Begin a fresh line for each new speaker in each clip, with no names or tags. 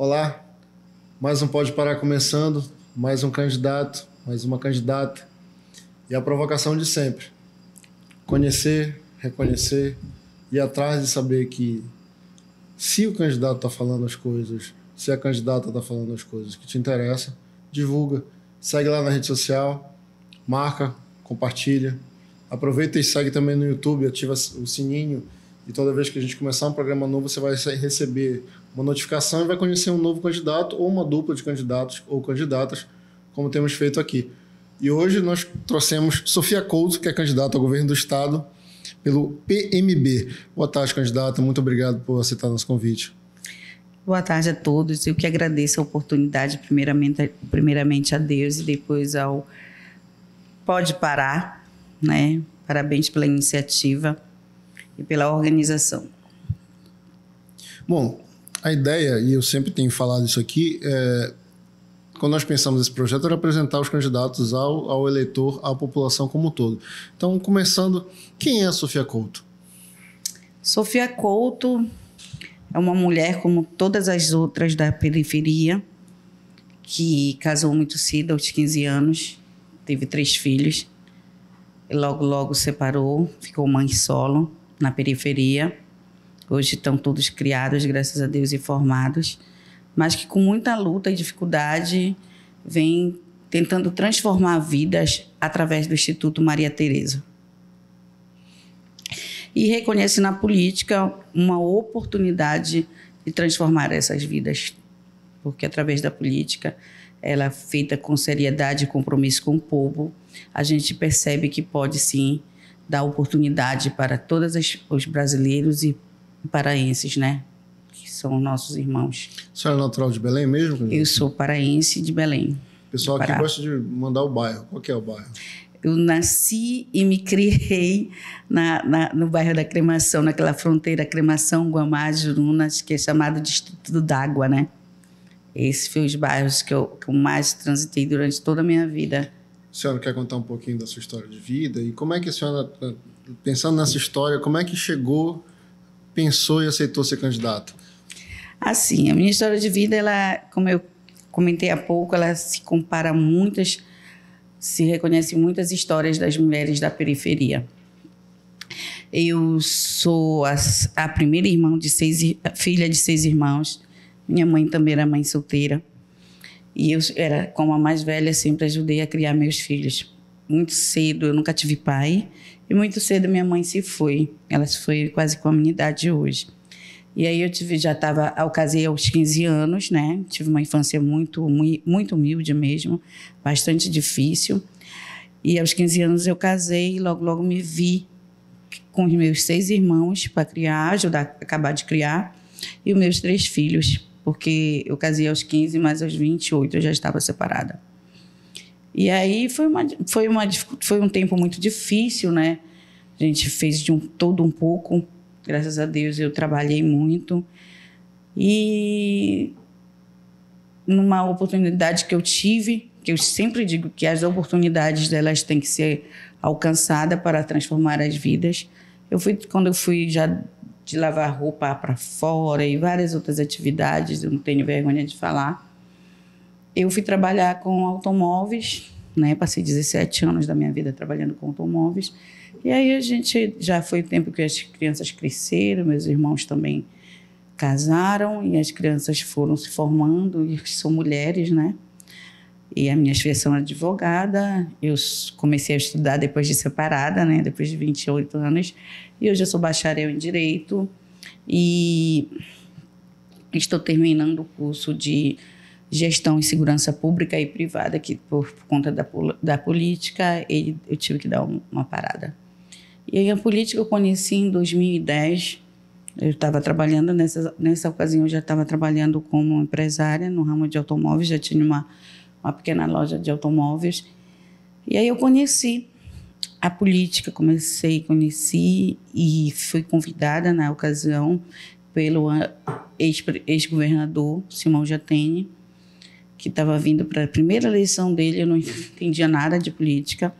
Olá, mais um Pode Parar começando, mais um candidato, mais uma candidata. E a provocação de sempre: conhecer, reconhecer e ir atrás de saber que se o candidato está falando as coisas, se a candidata está falando as coisas que te interessam, divulga, segue lá na rede social, marca, compartilha. Aproveita e segue também no YouTube, ativa o sininho e toda vez que a gente começar um programa novo, você vai receber uma notificação e vai conhecer um novo candidato ou uma dupla de candidatos ou candidatas, como temos feito aqui. E hoje nós trouxemos Sofia Couto, que é candidata ao governo do estado pelo PMB. Boa tarde, candidata. Muito obrigado por aceitar nosso convite.
Boa tarde a todos. Eu que agradeço a oportunidade, primeiramente a Deus e depois ao Pode Parar, né? Parabéns pela iniciativa e pela organização.
Bom, a ideia, e eu sempre tenho falado isso aqui, quando nós pensamos nesse projeto, era apresentar os candidatos ao eleitor, à população como um todo. Então, começando, quem é a Sofia Couto?
Sofia Couto é uma mulher como todas as outras da periferia, que casou muito cedo, aos 15 anos, teve 3 filhos, e logo separou, ficou mãe solo na periferia. Hoje estão todos criados, graças a Deus, e formados, mas que com muita luta e dificuldade vem tentando transformar vidas através do Instituto Maria Tereza. E reconhece na política uma oportunidade de transformar essas vidas, porque através da política, ela é feita com seriedade e compromisso com o povo, a gente percebe que pode sim dar oportunidade para todos os brasileiros e paraenses, né? Que são nossos irmãos.
A senhora é natural de Belém mesmo?
Eu sou paraense de Belém.
O pessoal aqui gosta de mandar o bairro. Qual que é o bairro?
Eu nasci e me criei no bairro da Cremação, naquela fronteira Cremação, Guamá, Jurunas, que é chamado Distrito d'Água, né? Esses foram os bairros que eu mais transitei durante toda a minha vida.
A senhora quer contar um pouquinho da sua história de vida? E como é que a senhora, pensando nessa história, como é que chegou, pensou e aceitou ser candidata?
Assim, a minha história de vida, ela, como eu comentei há pouco, ela se compara a muitas, se reconhece em muitas histórias das mulheres da periferia. Eu sou a primeira irmã filha de 6 irmãos. Minha mãe também era mãe solteira. E eu era, como a mais velha, sempre ajudei a criar meus filhos. Muito cedo, eu nunca tive pai. E muito cedo minha mãe se foi. Ela se foi quase com a minha idade hoje. E aí eu casei aos 15 anos, né? Tive uma infância muito humilde mesmo, bastante difícil. E aos 15 anos eu casei e logo me vi com os meus 6 irmãos para criar, acabar de criar, e os meus 3 filhos, porque eu casei aos 15, mas aos 28 eu já estava separada. E aí foi um tempo muito difícil, né? A gente fez de todo um pouco. Graças a Deus eu trabalhei muito. E numa oportunidade que eu tive, que eu sempre digo que as oportunidades delas têm que ser alcançadas para transformar as vidas. Quando eu fui já de lavar roupa para fora e várias outras atividades, eu não tenho vergonha de falar. Eu fui trabalhar com automóveis, né? Passei 17 anos da minha vida trabalhando com automóveis. E aí já foi o tempo que as crianças cresceram, meus irmãos também casaram e as crianças foram se formando e são mulheres, né? E as minhas filhas são advogada. Eu comecei a estudar depois de separada, né? Depois de 28 anos. E hoje eu sou bacharel em Direito e estou terminando o curso de Gestão e Segurança Pública e Privada, que por conta da política eu tive que dar uma parada. E aí a política eu conheci em 2010. Eu estava trabalhando, nessa ocasião eu já estava trabalhando como empresária no ramo de automóveis, já tinha uma pequena loja de automóveis. E aí eu conheci a política, conheci e fui convidada na ocasião pelo ex-governador Simão Jatene, que estava vindo para a primeira eleição dele. Eu não entendia nada de política.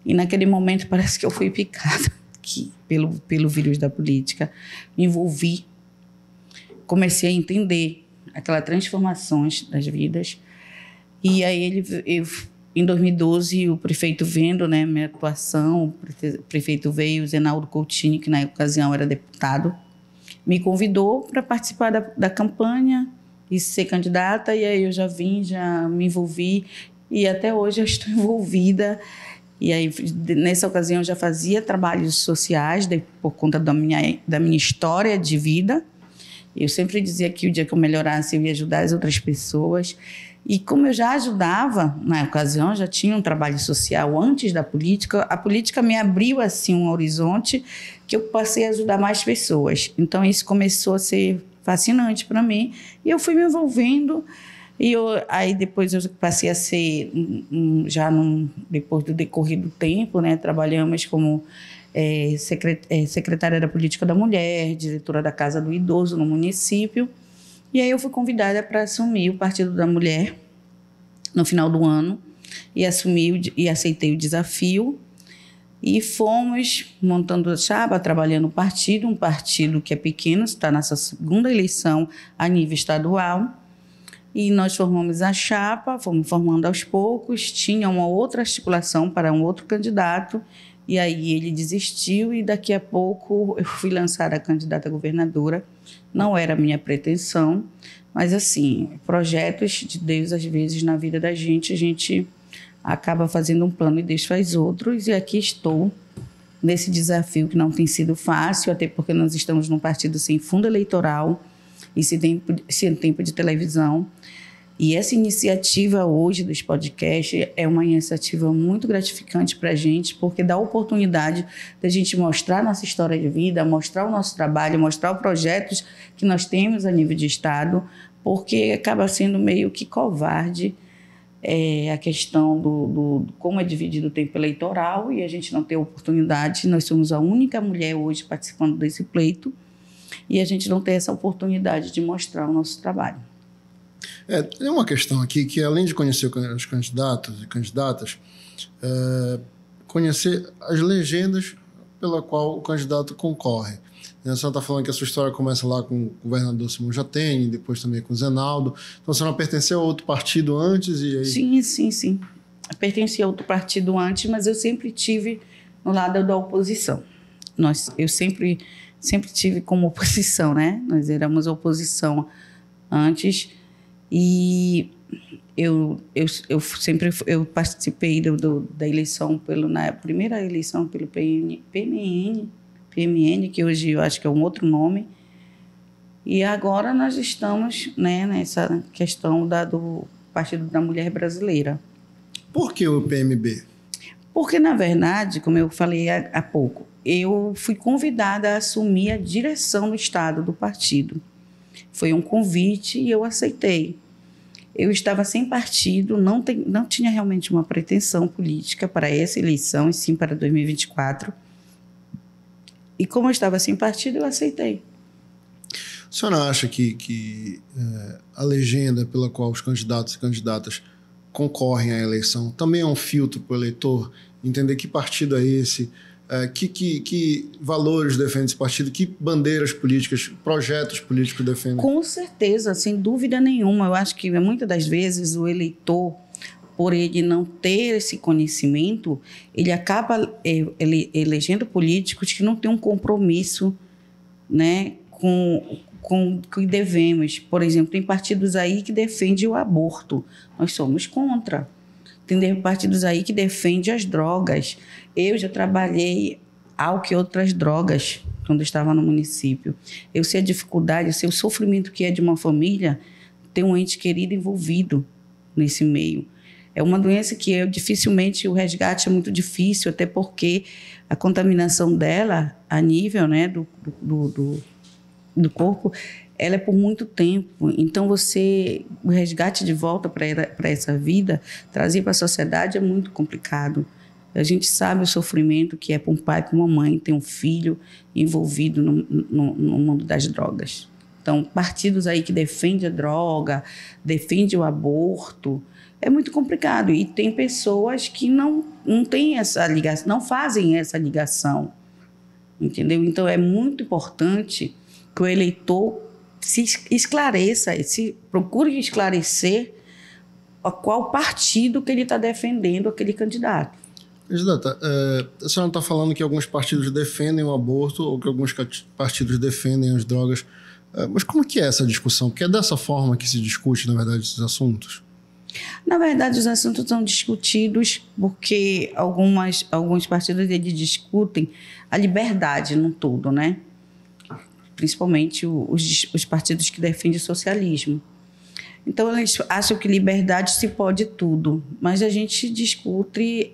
E naquele momento parece que eu fui picada pelo vírus da política. Me envolvi, comecei a entender aquela transformação das vidas. E aí em 2012, o prefeito vendo, né, minha atuação, o prefeito veio, o Zenaldo Coutinho, que na ocasião era deputado, me convidou para participar da campanha e ser candidata, e aí eu já me envolvi, e até hoje eu estou envolvida. E aí, nessa ocasião, eu já fazia trabalhos sociais por conta da minha história de vida. Eu sempre dizia que o dia que eu melhorasse, eu ia ajudar as outras pessoas. E como eu já ajudava, na ocasião, já tinha um trabalho social antes da política, a política me abriu assim um horizonte que eu passei a ajudar mais pessoas. Então, isso começou a ser fascinante para mim. E eu fui me envolvendo. Aí depois eu passei a ser, depois do decorrer do tempo, né, trabalhamos como secretária da Política da Mulher, diretora da Casa do Idoso no município. E aí eu fui convidada para assumir o Partido da Mulher no final do ano e aceitei o desafio. E fomos montando a chapa, trabalhando um partido que é pequeno, está nessa segunda eleição a nível estadual. E nós formamos a chapa, fomos formando aos poucos, tinha uma outra articulação para um outro candidato, e aí ele desistiu e daqui a pouco eu fui lançada a candidata a governadora. Não era a minha pretensão, mas assim, projetos de Deus, às vezes, na vida da gente, a gente acaba fazendo um plano e Deus faz outros, e aqui estou nesse desafio que não tem sido fácil, até porque nós estamos num partido sem fundo eleitoral e sem tempo de televisão. E essa iniciativa hoje dos podcasts é uma iniciativa muito gratificante para a gente, porque dá a oportunidade da gente mostrar nossa história de vida, mostrar o nosso trabalho, mostrar os projetos que nós temos a nível de Estado, porque acaba sendo meio que covarde a questão do como é dividido o tempo eleitoral e a gente não tem oportunidade. Nós somos a única mulher hoje participando desse pleito e a gente não tem essa oportunidade de mostrar o nosso trabalho.
Tem uma questão aqui que, além de conhecer os candidatos e candidatas, conhecer as legendas pela qual o candidato concorre. A senhora está falando que a sua história começa lá com o governador Simão Jatene, depois também com o Zenaldo. Então, a senhora pertenceu a outro partido antes? E aí...
Sim. Eu pertenci a outro partido antes, mas eu sempre tive no lado da oposição. Eu sempre tive como oposição, né? Nós éramos oposição antes. E eu participei da eleição na primeira eleição pelo PMN, que hoje eu acho que é um outro nome. E agora nós estamos, né, nessa questão do Partido da Mulher Brasileira.
Por que o PMB?
Porque, na verdade, como eu falei há pouco, eu fui convidada a assumir a direção do Estado do partido. Foi um convite e eu aceitei. Eu estava sem partido, não tinha realmente uma pretensão política para essa eleição, e sim para 2024. E como eu estava sem partido, eu aceitei.
A senhora acha que a legenda pela qual os candidatos e candidatas concorrem à eleição também é um filtro para o eleitor entender que partido é esse, que valores defende esse partido, que bandeiras políticas, projetos políticos defendem? Com
certeza, sem dúvida nenhuma. Eu acho que muitas das vezes o eleitor, por ele não ter esse conhecimento, ele acaba elegendo políticos que não têm um compromisso, né, com o que devemos. Por exemplo, tem partidos aí que defendem o aborto. Nós somos contra. Tem partidos aí que defendem as drogas. Eu já trabalhei álcool e outras drogas quando estava no município. Eu sei a dificuldade, eu sei o sofrimento que é de uma família ter um ente querido envolvido nesse meio. É uma doença que dificilmente o resgate é muito difícil, até porque a contaminação dela, a nível, né, do corpo, ela é por muito tempo. Então, o resgate de volta para essa vida, trazer para a sociedade é muito complicado. A gente sabe o sofrimento que é para um pai, para uma mãe, ter um filho envolvido no mundo das drogas. Então, partidos aí que defendem a droga, defendem o aborto, é muito complicado. E tem pessoas que não têm essa ligação, não fazem essa ligação, entendeu? Então, é muito importante que o eleitor se esclareça, procure esclarecer a qual partido que ele está defendendo aquele candidato.
Candidata, a senhora está falando que alguns partidos defendem o aborto ou que alguns partidos defendem as drogas, mas como que é essa discussão? Porque é dessa forma que se discute, na verdade, esses assuntos?
Na verdade, os assuntos são discutidos porque alguns partidos eles discutem a liberdade no todo, né? Principalmente os partidos que defendem o socialismo. Então, eles acham que liberdade se pode tudo, mas a gente discute,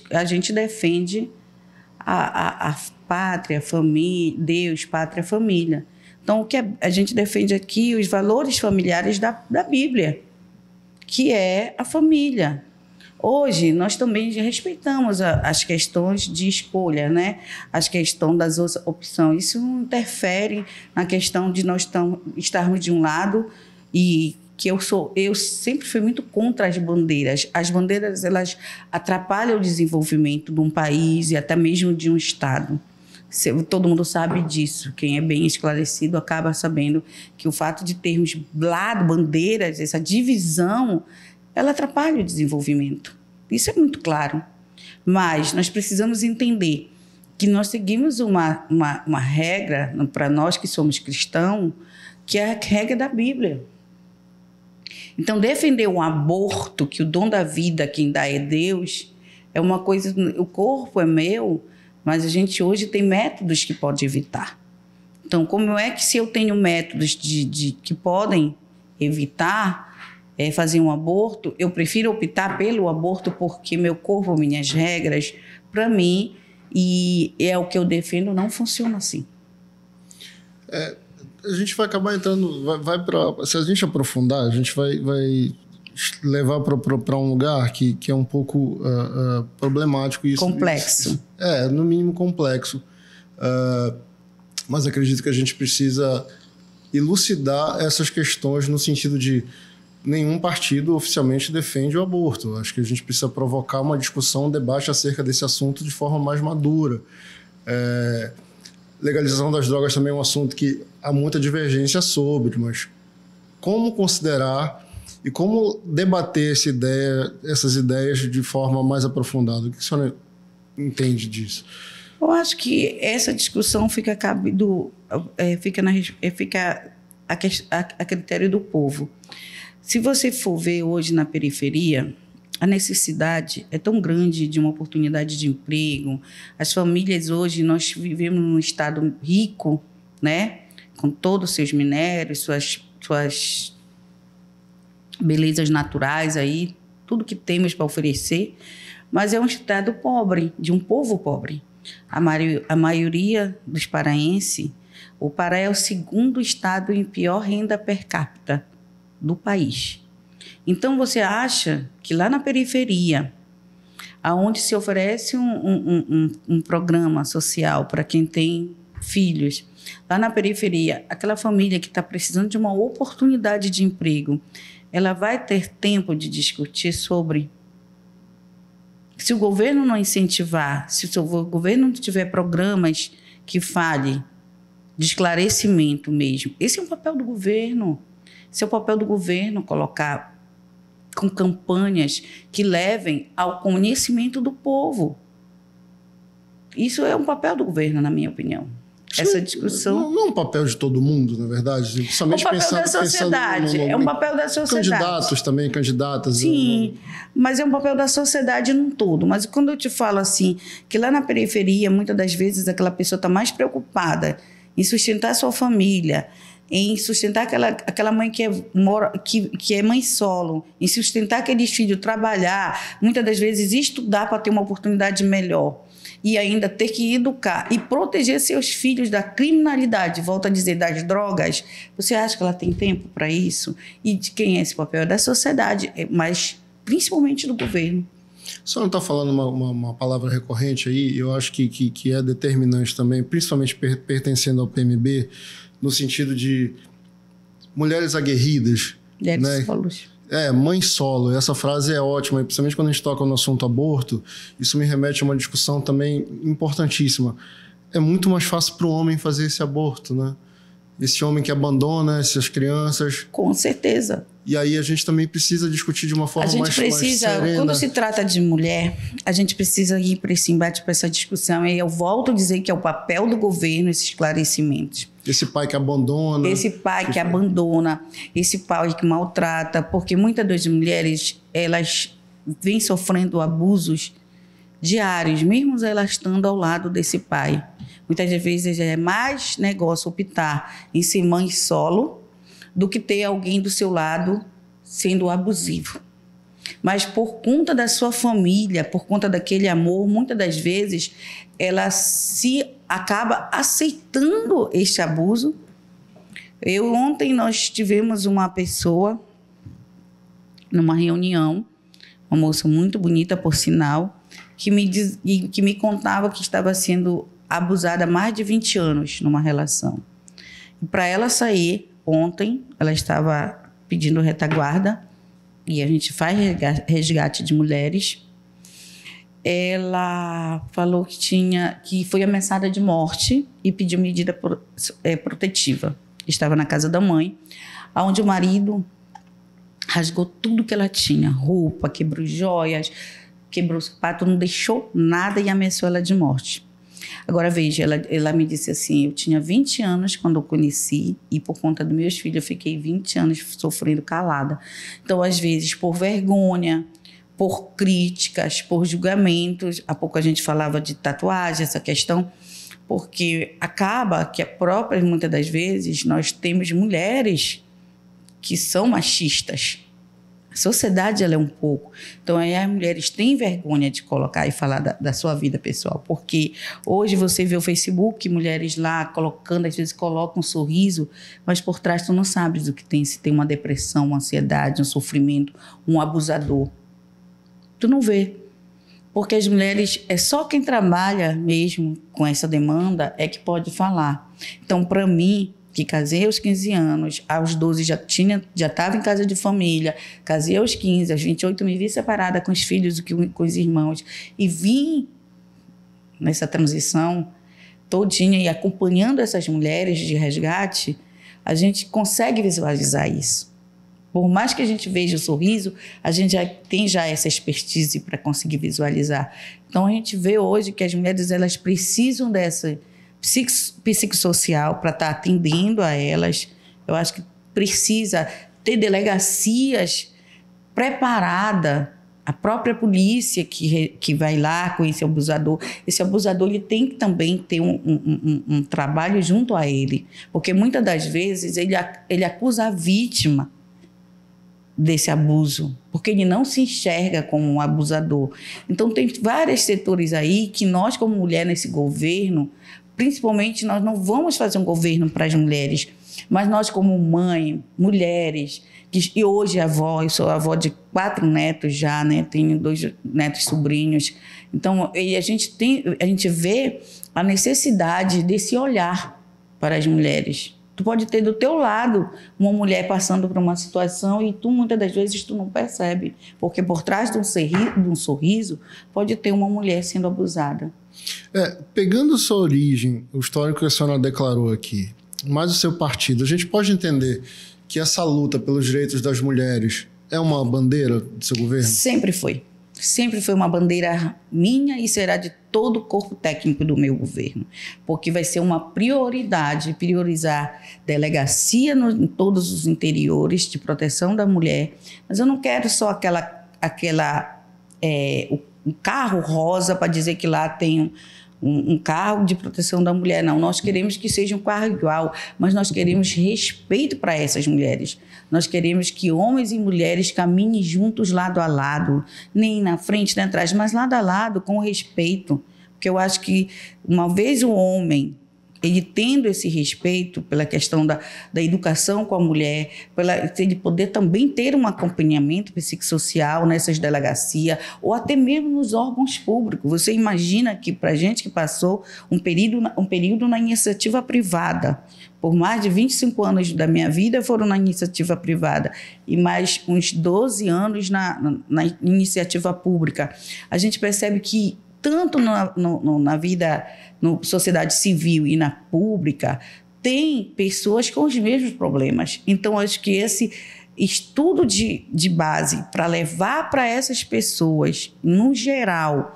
a gente defende a pátria, família, Deus, pátria, família. Então, o que a gente defende aqui, os valores familiares da Bíblia, que é a família. Hoje, nós também respeitamos as questões de escolha, né? As questões das outras opções. Isso não interfere na questão de nós estarmos de um lado e que eu sempre fui muito contra as bandeiras. As bandeiras, elas atrapalham o desenvolvimento de um país e até mesmo de um estado. Todo mundo sabe disso. Quem é bem esclarecido acaba sabendo que o fato de termos bandeiras, essa divisão, ela atrapalha o desenvolvimento. Isso é muito claro. Mas nós precisamos entender que nós seguimos uma regra, para nós que somos cristãos, que é a regra da Bíblia. Então, defender um aborto, que o dom da vida, quem dá é Deus, é uma coisa... O corpo é meu, mas a gente hoje tem métodos que pode evitar. Então, como é que se eu tenho métodos que podem evitar fazer um aborto, eu prefiro optar pelo aborto porque meu corpo, minhas regras, para mim, e é o que eu defendo, não funciona assim.
A gente vai acabar entrando... se a gente aprofundar, a gente vai levar para um lugar que é um pouco problemático. Isso,
complexo.
No mínimo complexo. Mas acredito que a gente precisa elucidar essas questões no sentido de nenhum partido oficialmente defende o aborto. Acho que a gente precisa provocar uma discussão, um debate acerca desse assunto de forma mais madura. Legalização das drogas também é um assunto que há muita divergência sobre, mas como considerar e como debater essas ideias de forma mais aprofundada? O que a senhora entende disso?
Eu acho que essa discussão fica a critério do povo. Se você for ver hoje na periferia, a necessidade é tão grande de uma oportunidade de emprego. As famílias hoje, nós vivemos num estado rico, né? Com todos os seus minérios, suas belezas naturais aí, tudo que temos para oferecer, mas é um estado pobre, de um povo pobre. A maioria dos paraenses, o Pará é o segundo estado em pior renda per capita do país. Então, você acha que lá na periferia, aonde se oferece um programa social para quem tem filhos, lá na periferia, aquela família que está precisando de uma oportunidade de emprego, ela vai ter tempo de discutir sobre... Se o governo não incentivar, se o governo não tiver programas que fale de esclarecimento mesmo, esse é um papel do governo. Esse é o papel do governo, colocar com campanhas que levem ao conhecimento do povo. Isso é um papel do governo, na minha opinião. Essa discussão...
Não é um papel de todo mundo, na verdade. Principalmente
é um papel da sociedade. É um papel da sociedade.
Candidatos também, candidatas.
Sim, mas é um papel da sociedade num todo. Mas quando eu te falo assim, que lá na periferia, muitas das vezes, aquela pessoa está mais preocupada em sustentar a sua família, em sustentar aquela mãe que é mãe solo, em sustentar aqueles filhos, trabalhar, muitas das vezes estudar para ter uma oportunidade melhor e ainda ter que educar e proteger seus filhos da criminalidade, volto a dizer, das drogas. Você acha que ela tem tempo para isso? E de quem é esse papel? É da sociedade, mas principalmente do governo.
Só não está falando uma palavra recorrente aí, eu acho que é determinante também, principalmente pertencendo ao PMB, no sentido de mulheres aguerridas.
Mulheres solos.
Mãe solo. Essa frase é ótima, principalmente quando a gente toca no assunto aborto. Isso me remete a uma discussão também importantíssima. É muito mais fácil para o homem fazer esse aborto, né? esse homem que abandona essas crianças.
Com certeza.
E aí a gente também precisa discutir de uma forma mais serena.
Quando se trata de mulher, a gente precisa ir para esse embate, para essa discussão. E eu volto a dizer que é o papel do governo esses esclarecimentos.
Esse pai que abandona.
Esse pai que abandona, esse pai que maltrata, porque muitas das mulheres, elas vêm sofrendo abusos diários, mesmo elas estando ao lado desse pai. Muitas vezes é mais negócio optar em ser mãe solo do que ter alguém do seu lado sendo abusivo. Mas por conta da sua família, por conta daquele amor, muitas das vezes ela se acaba aceitando este abuso. Ontem nós tivemos uma pessoa numa reunião, uma moça muito bonita, por sinal, que me contava que estava sendo abusada há mais de 20 anos numa relação. E para ela sair, ontem, ela estava pedindo retaguarda, e a gente faz resgate de mulheres. Ela falou que foi ameaçada de morte e pediu medida protetiva. Estava na casa da mãe, onde o marido rasgou tudo que ela tinha, roupa, quebrou joias, quebrou o sapato, não deixou nada e ameaçou ela de morte. Agora, veja, ela me disse assim, eu tinha 20 anos quando eu conheci e por conta dos meus filhos eu fiquei 20 anos sofrendo calada. Então, às vezes, por vergonha, por críticas, por julgamentos, há pouco a gente falava de tatuagem, essa questão, porque acaba que muitas das vezes, nós temos mulheres que são machistas. A sociedade, ela é um pouco. Então, aí as mulheres têm vergonha de colocar e falar da sua vida pessoal. Porque hoje você vê o Facebook, mulheres lá colocando, às vezes colocam um sorriso, mas por trás tu não sabes o que tem. Se tem uma depressão, uma ansiedade, um sofrimento, um abusador. Tu não vê. Porque as mulheres, é só quem trabalha mesmo com essa demanda é que pode falar. Então, para mim, que casei aos 15 anos, aos 12 já estava em casa de família, casei aos 15, aos 28 me vi separada com os filhos, com os irmãos, e vim nessa transição todinha e acompanhando essas mulheres de resgate, a gente consegue visualizar isso. Por mais que a gente veja o sorriso, a gente já tem essa expertise para conseguir visualizar. Então, a gente vê hoje que as mulheres elas precisam dessa psicossocial para estar atendendo a elas. Eu acho que precisa ter delegacias preparadas, a própria polícia que vai lá com esse abusador. Esse abusador ele tem que também ter um trabalho junto a ele, porque muitas das vezes ele acusa a vítima desse abuso, porque ele não se enxerga como um abusador. Então, tem vários setores aí que nós, como mulher nesse governo, principalmente, nós não vamos fazer um governo para as mulheres, mas nós como mãe, mulheres, e hoje eu sou avó de 4 netos já, né? Tenho 2 netos sobrinhos. Então, a gente vê a necessidade desse olhar para as mulheres. Tu pode ter do teu lado uma mulher passando por uma situação e muitas das vezes, tu não percebe, porque por trás de um sorriso pode ter uma mulher sendo abusada.
Pegando sua origem, o histórico que a senhora declarou aqui, mais o seu partido, a gente pode entender que essa luta pelos direitos das mulheres é uma bandeira do seu governo? Sempre foi. Sempre foi uma bandeira minha e será de todo o corpo técnico do meu governo, porque vai ser uma prioridade, priorizar delegacia em todos os interiores de proteção da mulher, mas eu não quero só um carro rosa para dizer que lá tem um carro de proteção da mulher, não. Nós queremos que seja um carro igual, mas nós queremos respeito para essas mulheres. Nós queremos que homens e mulheres caminhem juntos lado a lado, nem na frente nem atrás, mas lado a lado, com respeito. Porque eu acho que uma vez o homem, ele tendo esse respeito pela questão da educação com a mulher, ele poder também ter um acompanhamento psicossocial nessas delegacias, ou até mesmo nos órgãos públicos. Você imagina que, para a gente que passou um período na iniciativa privada, por mais de 25 anos da minha vida foram na iniciativa privada, e mais uns 12 anos na iniciativa pública, a gente percebe que tanto na vida, na sociedade civil e na pública,
tem pessoas com os mesmos problemas. Então, acho que esse estudo de base para levar para essas pessoas, no geral,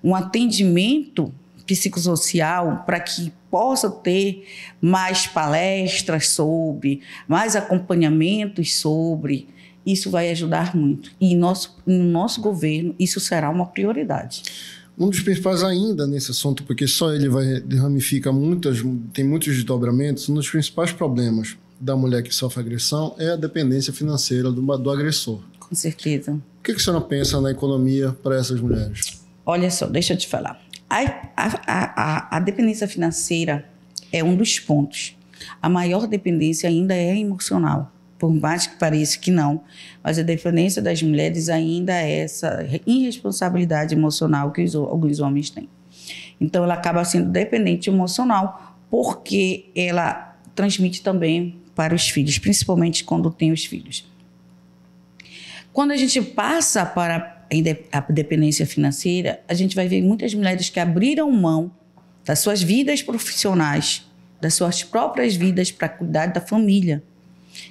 um atendimento psicossocial para que possa ter mais palestras sobre, mais acompanhamentos sobre, isso vai ajudar muito. E no nosso governo, isso será uma prioridade.
Um dos principais ainda nesse assunto, porque só ele ramifica tem muitos desdobramentos, um dos principais problemas da mulher que sofre agressão é a dependência financeira do agressor.
Com certeza.
O que a senhora pensa na economia para essas mulheres?
Olha só, deixa eu te falar. A dependência financeira é um dos pontos. A maior dependência ainda é emocional. Por mais que pareça que não, mas a dependência das mulheres ainda é essa irresponsabilidade emocional que alguns homens têm. Então, ela acaba sendo dependente emocional porque ela transmite também para os filhos, principalmente quando tem os filhos. Quando a gente passa para a dependência financeira, a gente vai ver muitas mulheres que abriram mão das suas vidas profissionais, das suas próprias vidas para cuidar da família.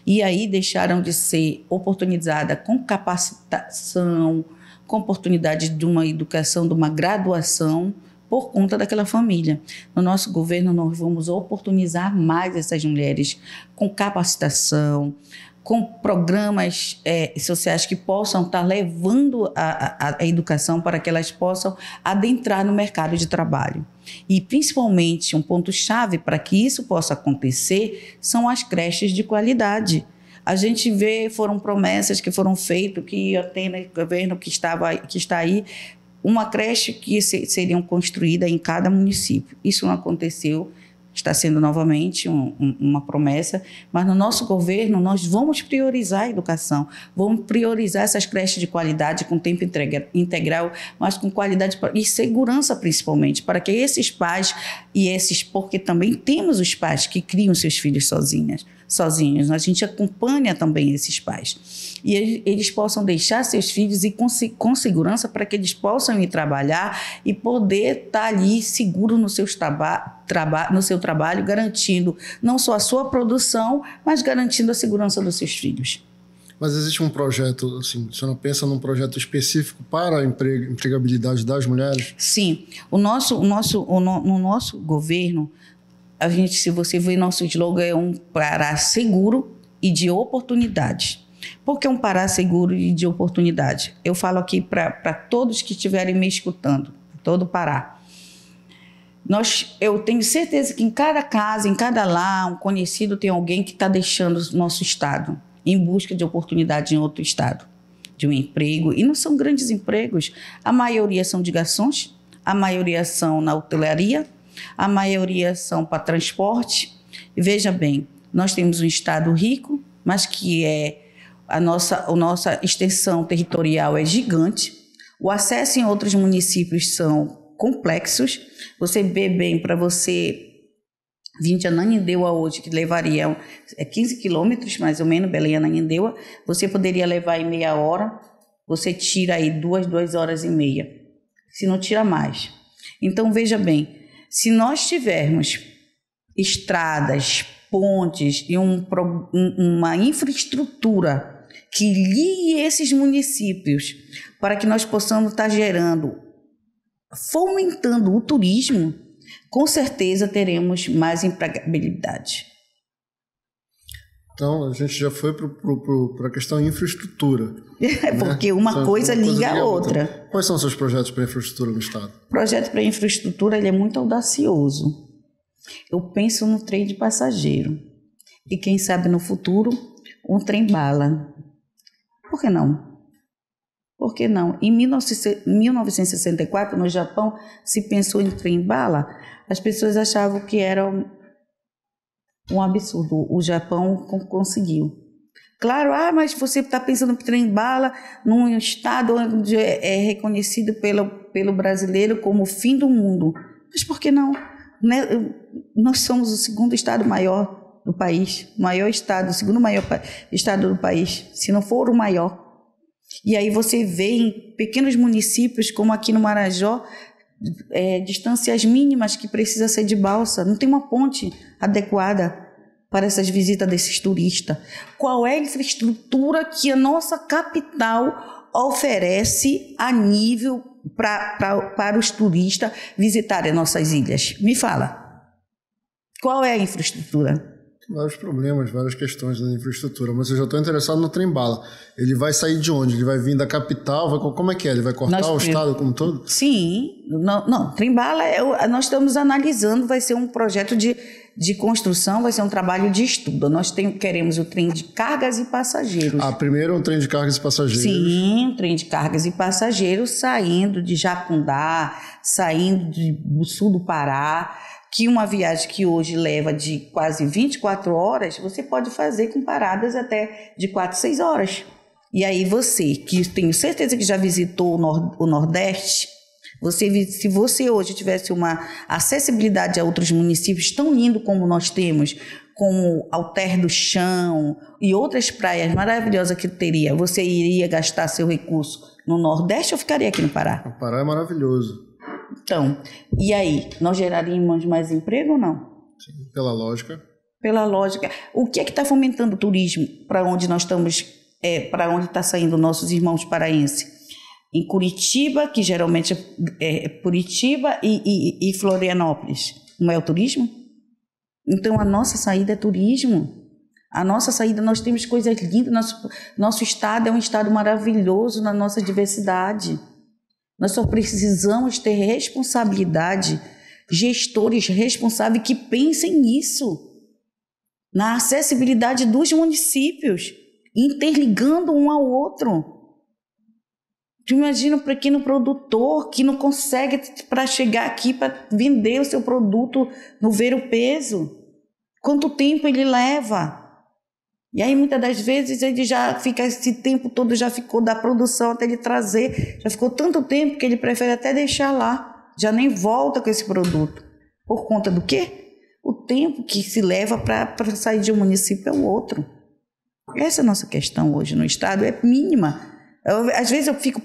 E aí deixaram de ser oportunizadas com capacitação, com oportunidade de uma educação, de uma graduação, por conta daquela família. No nosso governo, nós vamos oportunizar mais essas mulheres com capacitação, com programas sociais que possam estar levando a educação para que elas possam adentrar no mercado de trabalho. E, principalmente, um ponto-chave para que isso possa acontecer são as creches de qualidade. A gente vê, foram promessas que foram feitas, que ia ter no governo que está aí, uma creche que seriam construída em cada município. Isso não aconteceu. Está sendo novamente uma promessa, mas no nosso governo nós vamos priorizar a educação, vamos priorizar essas creches de qualidade com tempo integral, mas com qualidade e segurança principalmente, para que esses pais porque também temos os pais que criam seus filhos sozinhos, a gente acompanha também esses pais. E eles possam deixar seus filhos e com segurança para que eles possam ir trabalhar e poder estar ali seguro no seu trabalho, garantindo não só a sua produção, mas garantindo a segurança dos seus filhos.
Mas existe um projeto, assim, você não pensa num projeto específico para a empregabilidade das mulheres?
Sim. No nosso governo, a gente, se você ver nosso slogan, é um Pará seguro e de oportunidade. Por que um Pará seguro e de oportunidade? Eu falo aqui para todos que estiverem me escutando, todo o Pará. Eu tenho certeza que em cada casa, em cada lar, um conhecido tem alguém que está deixando o nosso estado em busca de oportunidade em outro estado, de um emprego. E não são grandes empregos. A maioria são de garçons, a maioria são na hotelaria, a maioria são para transporte. E veja bem, nós temos um estado rico, mas que a nossa extensão territorial é gigante. O acesso em outros municípios são complexos. Você vê bem, para você vir de Ananindeua hoje, que levaria 15 quilômetros, mais ou menos, Belém-Ananindeua, você poderia levar em meia hora, você tira aí 2 horas e meia, se não tira mais. Então, veja bem, se nós tivermos estradas, pontes e uma infraestrutura que ligue esses municípios para que nós possamos estar fomentando o turismo, com certeza teremos mais empregabilidade.
Então, a gente já foi para a questão infraestrutura.
Porque uma coisa liga a outra.
Então, quais são os seus projetos para infraestrutura no estado?
O projeto para infraestrutura ele é muito audacioso. Eu penso no trem de passageiro. E quem sabe no futuro, um trem-bala. Por que não? Por que não? Em 1964, no Japão, se pensou em trem-bala, as pessoas achavam que era um absurdo. O Japão conseguiu. Claro, mas você está pensando em trem-bala num estado onde é reconhecido pelo brasileiro como o fim do mundo. Mas por que não? Nós somos o segundo estado maior do país, o segundo maior estado do país, se não for o maior. E aí você vê em pequenos municípios, como aqui no Marajó, distâncias mínimas que precisa ser de balsa, não tem uma ponte adequada para essas visitas desses turistas. Qual é a infraestrutura que a nossa capital oferece a nível para os turistas visitarem nossas ilhas? Me fala. Qual é a infraestrutura?
Vários problemas, várias questões da infraestrutura, mas eu já estou interessado no trem-bala. Ele vai sair de onde? Ele vai vir da capital? Como é que é? Ele vai cortar o estado como todo?
Sim, não, trem-bala nós estamos analisando, vai ser um projeto de construção, vai ser um trabalho de estudo. Nós queremos o trem de cargas e passageiros.
Primeiro um trem de cargas e passageiros.
Sim, um trem de cargas e passageiros saindo de Jacundá, saindo do sul do Pará, que uma viagem que hoje leva de quase 24 horas, você pode fazer com paradas até de 4, 6 horas. E aí você, que tenho certeza que já visitou o Nordeste, se você hoje tivesse uma acessibilidade a outros municípios tão lindo como nós temos, como Alter do Chão e outras praias maravilhosas que teria, você iria gastar seu recurso no Nordeste ou ficaria aqui no Pará?
O Pará é maravilhoso.
Então, e aí, nós geraríamos mais emprego ou não?
Sim, pela lógica.
Pela lógica. O que é que está fomentando o turismo para onde nós estamos, para onde está saindo nossos irmãos paraenses? Em Curitiba, que geralmente é Curitiba e Florianópolis. Não é o turismo? Então, a nossa saída é turismo. A nossa saída, nós temos coisas lindas. Nosso estado é um estado maravilhoso na nossa diversidade. Nós só precisamos ter responsabilidade, gestores responsáveis que pensem nisso, na acessibilidade dos municípios, interligando um ao outro. Tu imagina um pequeno produtor que não consegue para chegar aqui para vender o seu produto no ver o peso. Quanto tempo ele leva? E aí, muitas das vezes, ele já fica, esse tempo todo já ficou da produção até ele trazer, já ficou tanto tempo que ele prefere até deixar lá, já nem volta com esse produto. Por conta do quê? O tempo que se leva para sair de um município ao outro. Essa é a nossa questão hoje no estado, é mínima. Às vezes eu fico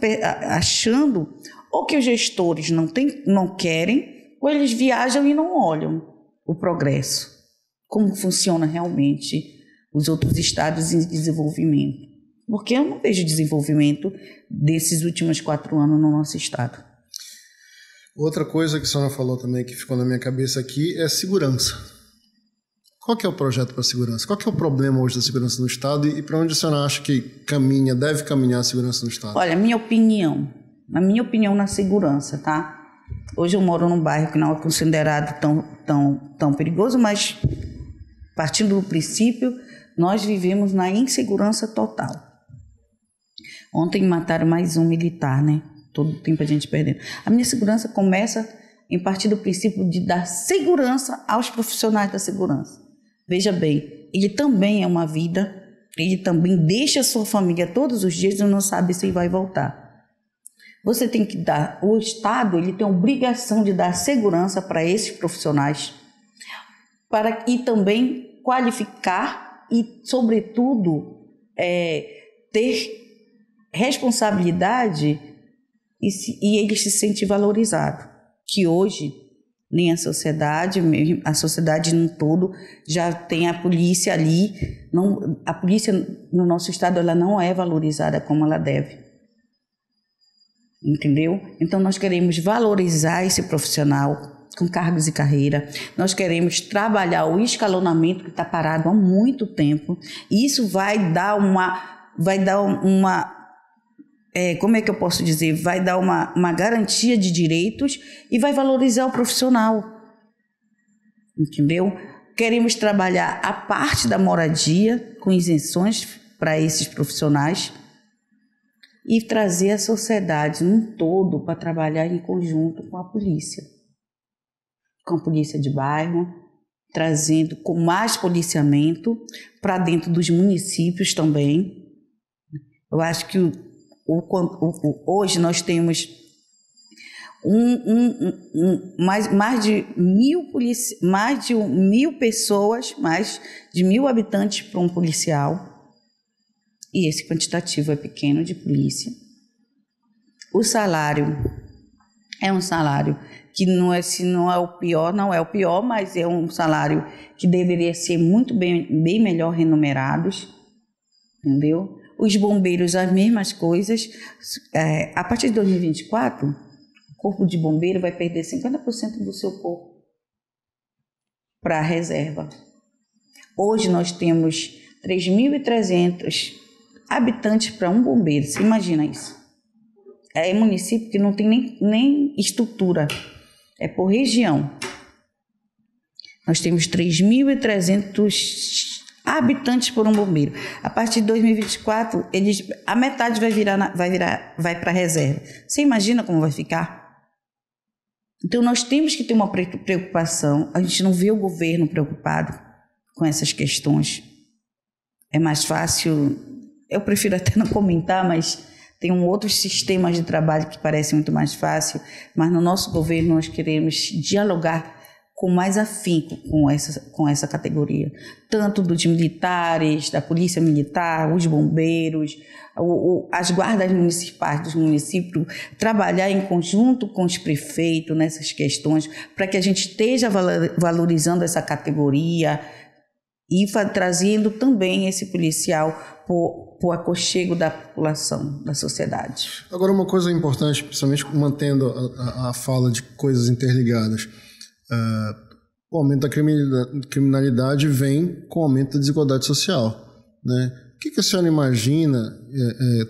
achando ou que os gestores não querem, ou eles viajam e não olham o progresso, como funciona realmente os outros estados em desenvolvimento. Porque eu não vejo desenvolvimento desses últimos 4 anos no nosso estado.
Outra coisa que a senhora falou também, que ficou na minha cabeça aqui, é segurança. Qual que é o projeto para segurança? Qual que é o problema hoje da segurança no estado e para onde a senhora acha que deve caminhar a segurança no estado?
Olha, na minha opinião na segurança, tá? Hoje eu moro num bairro que não é considerado tão perigoso, mas partindo do princípio, nós vivemos na insegurança total. Ontem mataram mais um militar, né? Todo tempo a gente perdendo. A minha segurança começa em partir do princípio de dar segurança aos profissionais da segurança. Veja bem, ele também é uma vida, ele também deixa a sua família todos os dias e não sabe se vai voltar. Você tem que dar, o Estado ele tem a obrigação de dar segurança para esses profissionais e também qualificar e, sobretudo, ter responsabilidade e ele se sentir valorizado. Que hoje, nem a sociedade no todo, já tem a polícia ali. A polícia no nosso estado ela não é valorizada como ela deve. Entendeu? Então, nós queremos valorizar esse profissional com cargos e carreira. Nós queremos trabalhar o escalonamento que está parado há muito tempo. E isso vai dar como é que eu posso dizer? Vai dar uma garantia de direitos e vai valorizar o profissional. Entendeu? Queremos trabalhar a parte da moradia com isenções para esses profissionais e trazer a sociedade num todo para trabalhar em conjunto com a polícia de bairro, trazendo com mais policiamento para dentro dos municípios também. Eu acho que hoje nós temos mais de 1.000 pessoas, mais de 1.000 habitantes para um policial, e esse quantitativo é pequeno de polícia. O salário É um salário que não é, se não é o pior, não é o pior, mas é um salário que deveria ser muito bem melhor remunerados, entendeu? Os bombeiros, as mesmas coisas. A partir de 2024, o corpo de bombeiro vai perder 50% do seu corpo para a reserva. Hoje nós temos 3.300 habitantes para um bombeiro. Você imagina isso? É município que não tem nem estrutura. É por região. Nós temos 3.300 habitantes por um bombeiro. A partir de 2024, a metade vai para a reserva. Você imagina como vai ficar? Então, nós temos que ter uma preocupação. A gente não vê o governo preocupado com essas questões. É mais fácil... Eu prefiro até não comentar, mas tem outros sistemas de trabalho que parecem muito mais fácil. Mas no nosso governo, nós queremos dialogar com mais afinco com essa categoria. Tanto dos militares, da polícia militar, os bombeiros, as guardas municipais dos municípios, trabalhar em conjunto com os prefeitos nessas questões, para que a gente esteja valorizando essa categoria e trazendo também esse policial para o aconchego da população, da sociedade.
Agora, uma coisa importante, principalmente mantendo a fala de coisas interligadas, o aumento da criminalidade vem com o aumento da desigualdade social, né? O que a senhora imagina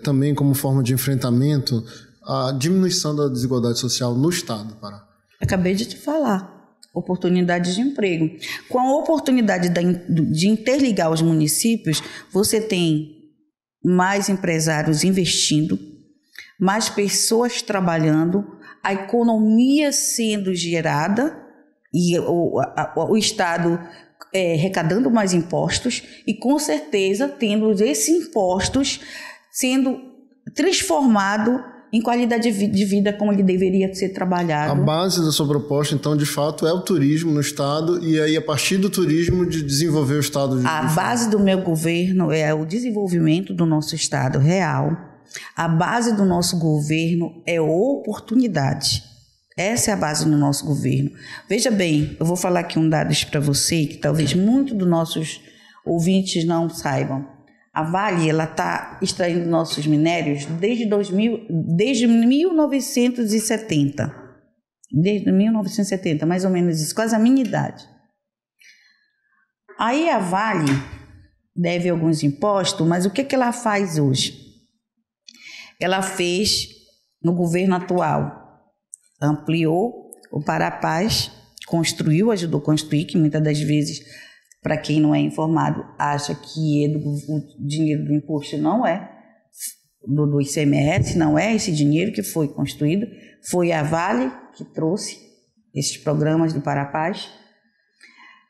também como forma de enfrentamento à diminuição da desigualdade social no estado do Pará?
Acabei de te falar. Oportunidades de emprego. Com a oportunidade de interligar os municípios, você tem mais empresários investindo, mais pessoas trabalhando, a economia sendo gerada e o Estado arrecadando mais impostos e, com certeza, tendo esses impostos sendo transformado em qualidade de vida como ele deveria ser trabalhado.
A base da sua proposta, então, de fato, é o turismo no Estado e aí, a partir do turismo, de desenvolver o Estado.
A base do meu governo é o desenvolvimento do nosso Estado real. A base do nosso governo é oportunidade. Essa é a base do nosso governo. Veja bem, eu vou falar aqui um dado para você, que talvez muitos dos nossos ouvintes não saibam. A Vale está extraindo nossos minérios desde 1970. Desde 1970, mais ou menos isso, quase a minha idade. Aí a Vale deve alguns impostos, mas o que ela faz hoje? Ela fez no governo atual. Ampliou o Parapaz, construiu, ajudou a construir, que muitas das vezes, para quem não é informado, acha que o dinheiro do imposto não é, do ICMS, não é esse dinheiro que foi construído, foi a Vale que trouxe esses programas do Parapaz.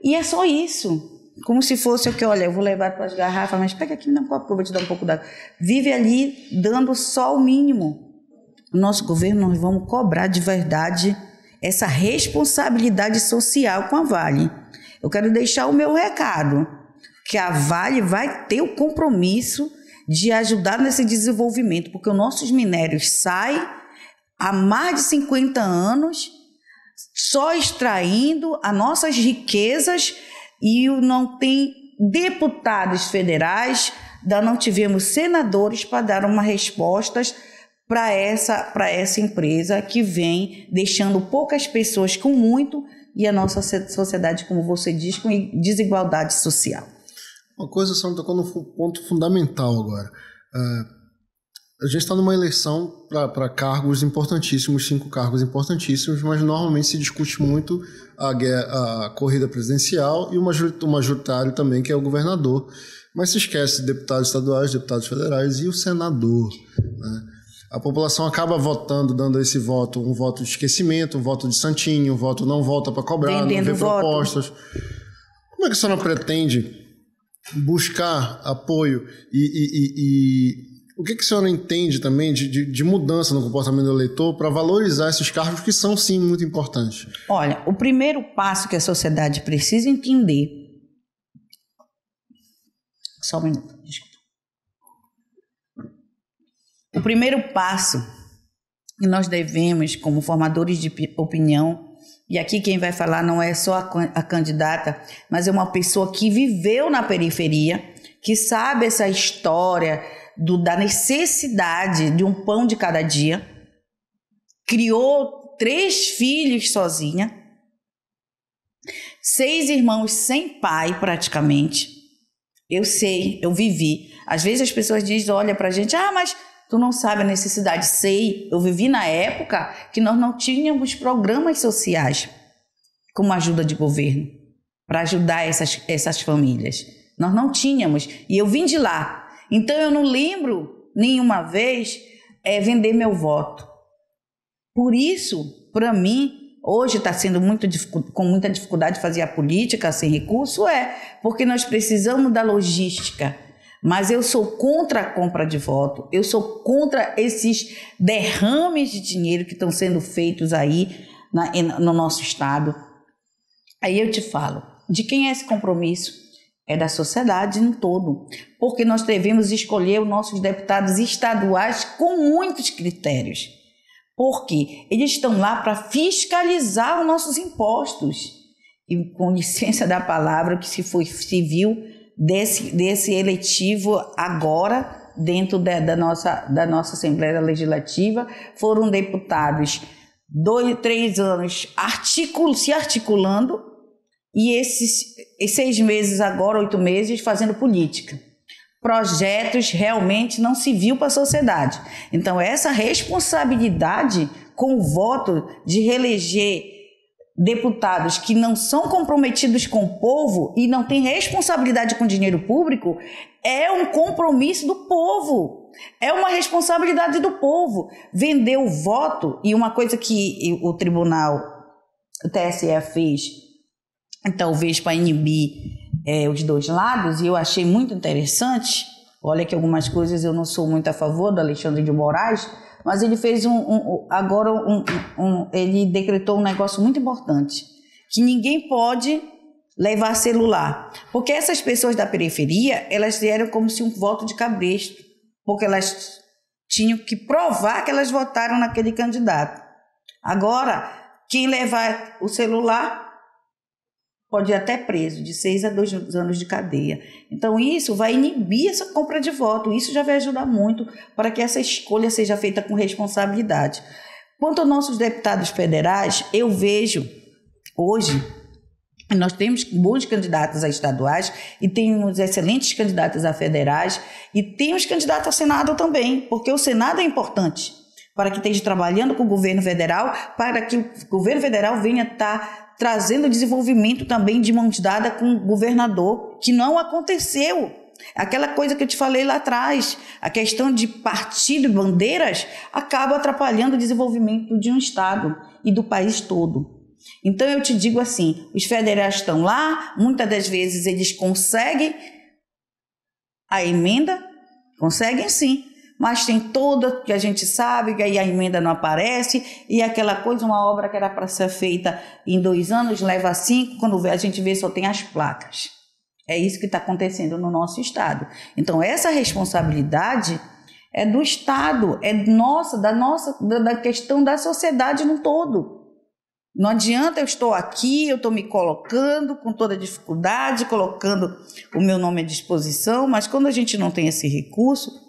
E é só isso, como se fosse o que, olha, eu vou levar para as garrafas, mas pega aqui na copa, eu vou te dar um pouco d'água. Vive ali dando só o mínimo. No nosso governo, nós vamos cobrar de verdade essa responsabilidade social com a Vale. Eu quero deixar o meu recado, que a Vale vai ter o compromisso de ajudar nesse desenvolvimento, porque os nossos minérios saem há mais de 50 anos só extraindo as nossas riquezas e não tem deputados federais, não tivemos senadores para dar uma resposta para essa empresa que vem deixando poucas pessoas com muito e a nossa sociedade, como você diz, com desigualdade social.
Uma coisa só tocou num ponto fundamental agora. A gente está numa eleição para cargos importantíssimos, 5 cargos importantíssimos, mas normalmente se discute muito a corrida presidencial e o majoritário também, que é o governador. Mas se esquece de deputados estaduais, deputados federais e o senador, né? A população acaba votando, dando esse voto, um voto de esquecimento, um voto de santinho, um voto não volta para cobrar,
vendendo
não vê propostas. Como é que a senhora pretende buscar apoio e o que a senhora entende também de mudança no comportamento do eleitor para valorizar esses cargos que são, sim, muito importantes?
Olha, o primeiro passo que a sociedade precisa entender... Só um minuto, desculpa. O primeiro passo E nós devemos, como formadores de opinião, e aqui quem vai falar não é só a candidata, mas é uma pessoa que viveu na periferia, que sabe essa história da necessidade de um pão de cada dia, criou 3 filhos sozinha, 6 irmãos sem pai praticamente. Eu sei, eu vivi. Às vezes as pessoas dizem, olha pra gente, mas tu não sabe a necessidade. Sei, eu vivi na época que nós não tínhamos programas sociais como ajuda de governo para ajudar essas famílias. Nós não tínhamos, e eu vim de lá. Então eu não lembro nenhuma vez vender meu voto. Por isso, para mim, hoje está sendo com muita dificuldade de fazer a política sem recurso, porque nós precisamos da logística. Mas eu sou contra a compra de voto, eu sou contra esses derrames de dinheiro que estão sendo feitos aí no nosso estado. Aí eu te falo, de quem é esse compromisso? É da sociedade no todo, porque nós devemos escolher os nossos deputados estaduais com muitos critérios, porque eles estão lá para fiscalizar os nossos impostos. E com licença da palavra, que se viu desse eletivo agora, dentro da nossa Assembleia Legislativa, foram deputados 2, 3 anos se articulando, e esses 6 meses agora, 8 meses, fazendo política. Projetos realmente não se viu para a sociedade. Então, essa responsabilidade com o voto de reeleger deputados que não são comprometidos com o povo e não têm responsabilidade com o dinheiro público, é um compromisso do povo, é uma responsabilidade do povo. Vender o voto, e uma coisa que o tribunal, o TSE fez, talvez para inibir os 2 lados, e eu achei muito interessante. Olha que algumas coisas eu não sou muito a favor do Alexandre de Moraes, mas ele fez ele decretou um negócio muito importante, que ninguém pode levar celular, porque essas pessoas da periferia, elas eram como se um voto de cabresto, porque elas tinham que provar que elas votaram naquele candidato. Agora, quem levar o celular pode ir até preso, de 6 a 2 anos de cadeia. Então, isso vai inibir essa compra de voto. Isso já vai ajudar muito para que essa escolha seja feita com responsabilidade. Quanto aos nossos deputados federais, eu vejo hoje, nós temos bons candidatos a estaduais e temos excelentes candidatos a federais e temos candidatos a Senado também, porque o Senado é importante para que esteja trabalhando com o governo federal, para que o governo federal venha estar trazendo desenvolvimento também de mãos dadas com o governador, que não aconteceu. Aquela coisa que eu te falei lá atrás, a questão de partido e bandeiras acaba atrapalhando o desenvolvimento de um estado e do país todo. Então eu te digo assim, os federais estão lá, muitas das vezes eles conseguem a emenda, conseguem sim, mas tem toda que a gente sabe que aí a emenda não aparece, e aquela coisa, uma obra que era para ser feita em 2 anos, leva 5, quando a gente vê só tem as placas. É isso que está acontecendo no nosso estado. Então essa responsabilidade é do estado, é nossa, da questão da sociedade no todo. Não adianta eu estou aqui, eu estou me colocando com toda dificuldade, colocando o meu nome à disposição, mas quando a gente não tem esse recurso,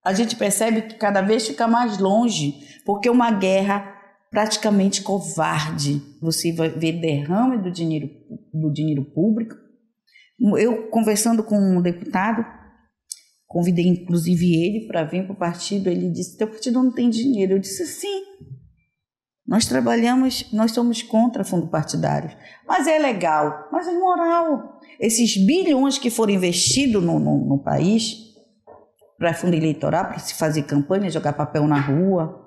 a gente percebe que cada vez fica mais longe, porque é uma guerra praticamente covarde. Você vai ver derrame do dinheiro público. Eu, conversando com um deputado, convidei inclusive ele para vir para o partido, ele disse, teu partido não tem dinheiro. Eu disse, sim, nós somos contra fundo partidário, mas é legal, mas é moral. Esses bilhões que foram investidos no país, para fundo eleitoral, para se fazer campanha, jogar papel na rua,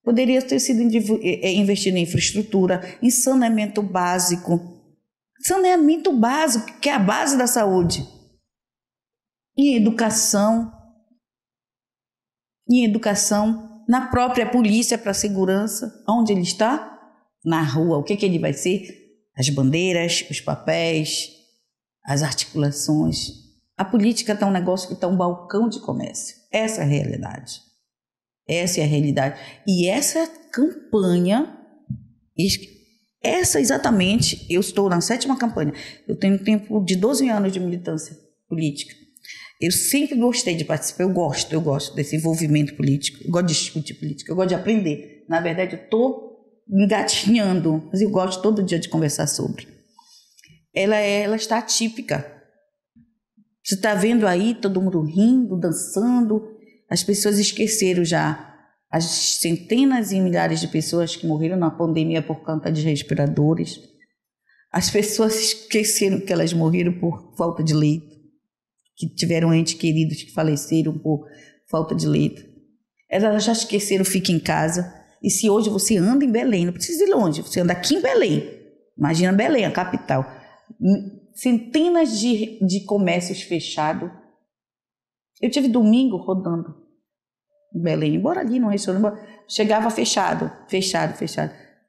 poderia ter sido investido em infraestrutura, em saneamento básico, que é a base da saúde, em educação, na própria polícia para a segurança. Onde ele está? Na rua. O que ele vai ser? As bandeiras, os papéis, as articulações. A política está um negócio que está um balcão de comércio. Essa é a realidade. Essa é a realidade. E essa campanha, essa exatamente, eu estou na 7ª campanha. Eu tenho tempo de 12 anos de militância política. Eu sempre gostei de participar, eu gosto desse envolvimento político, eu gosto de discutir política, eu gosto de aprender. Na verdade, eu estou engatinhando, mas eu gosto todo dia de conversar sobre. Ela está atípica. Você está vendo aí todo mundo rindo, dançando. As pessoas esqueceram já as centenas e milhares de pessoas que morreram na pandemia por conta de respiradores. As pessoas esqueceram que elas morreram por falta de leito, que tiveram entes queridos que faleceram por falta de leito. Elas já esqueceram, fica em casa. E se hoje você anda em Belém, não precisa ir longe, você anda aqui em Belém, imagina Belém, a capital, centenas de comércios fechados. Eu tive domingo rodando em Belém, embora ali no restaurante, chegava fechado.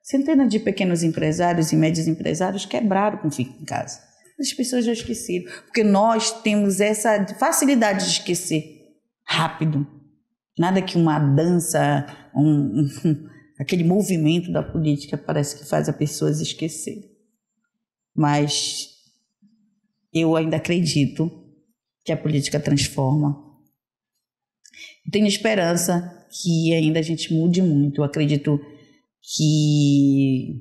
Centenas de pequenos empresários e médios empresários quebraram com ficar em casa. As pessoas já esqueceram, porque nós temos essa facilidade de esquecer rápido. Nada que uma dança, aquele movimento da política parece que faz as pessoas esquecer. Mas eu ainda acredito que a política transforma. Tenho esperança que ainda a gente mude muito. Eu acredito que,